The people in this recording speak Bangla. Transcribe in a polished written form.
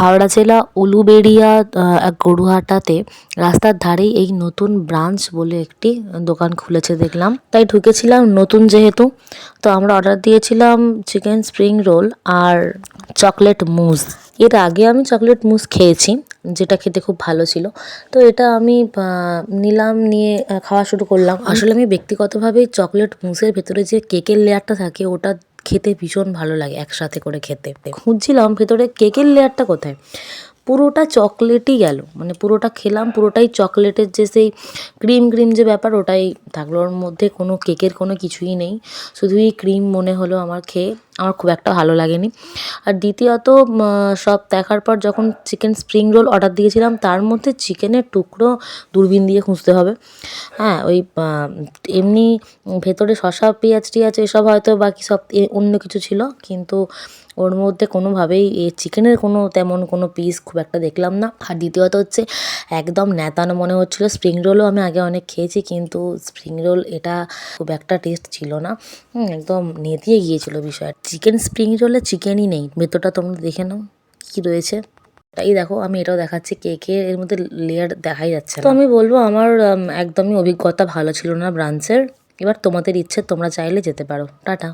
হাওড়া জেলা উলুবেড়িয়া এক গরুহাটাতে রাস্তার ধারেই এই নতুন ব্রাঞ্চ বলে একটি দোকান খুলেছে দেখলাম। তাই ঢুকেছিলাম, নতুন যেহেতু। তো আমরা অর্ডার দিয়েছিলাম চিকেন স্প্রিং রোল আর চকলেট মুজ। এর আগে আমি চকলেট মুজ খেয়েছি, যেটা খেতে খুব ভালো ছিল। তো এটা আমি নিলাম, নিয়ে খাওয়া শুরু করলাম। আসলে আমি ব্যক্তিগতভাবে চকলেট মুজের ভেতরে যে কেকের লেয়ারটা থাকে ওটা খেতে ভীষণ ভালো লাগে, একসাথে করে খেতে। খুঁজছিলাম ভেতরে কেকের লেয়ারটা কোথায়, পুরোটা চকলেটই গেল, মানে পুরোটা খেলাম, পুরোটাই চকলেটের যে সেই ক্রিম ক্রিম যে ব্যাপার ওটাই থাকলো, ওর মধ্যে কোনো কেকের কোনো কিছুই নেই, শুধুই ক্রিম মনে হলো আমার খেয়ে। আমার খুব একটা ভালো লাগেনি। আর দ্বিতীয়ত সব দেখার পর যখন চিকেন স্প্রিং রোল অর্ডার দিয়েছিলাম তার মধ্যে চিকেনের টুকরো দূরবীন দিয়ে খুঁজতে হবে। হ্যাঁ, ওই এমনি ভেতরে শসা পেঁয়াজ টিয়াজ এসব হয়তো বাকি সব অন্য কিছু ছিল, কিন্তু ওর মধ্যে কোনোভাবেই চিকেনের কোনো তেমন কোনো পিস খুব একটা দেখলাম না। আর দ্বিতীয়ত হচ্ছে একদম ন্যাতানো মনে হচ্ছিলো। স্প্রিং রোলও আমি আগে অনেক খেয়েছি, কিন্তু স্প্রিং রোল এটা খুব একটা টেস্ট ছিল না। একদম নেতিয়ে গিয়েছিলো বিষয়। চিকেন স্প্রিং রোলে চিকেনই নেই, ভেতরটা তোমরা দেখে নাও কী রয়েছে। এই দেখো, আমি এটাও দেখাচ্ছি, কেকের এর মধ্যে লেয়ার দেখাই যাচ্ছে না। তো আমি বলবো আমার একদমই অভিজ্ঞতা ভালো ছিল না ব্রাঞ্চের। এবার তোমাদের ইচ্ছে, তোমরা চাইলে যেতে পারো। টাটা।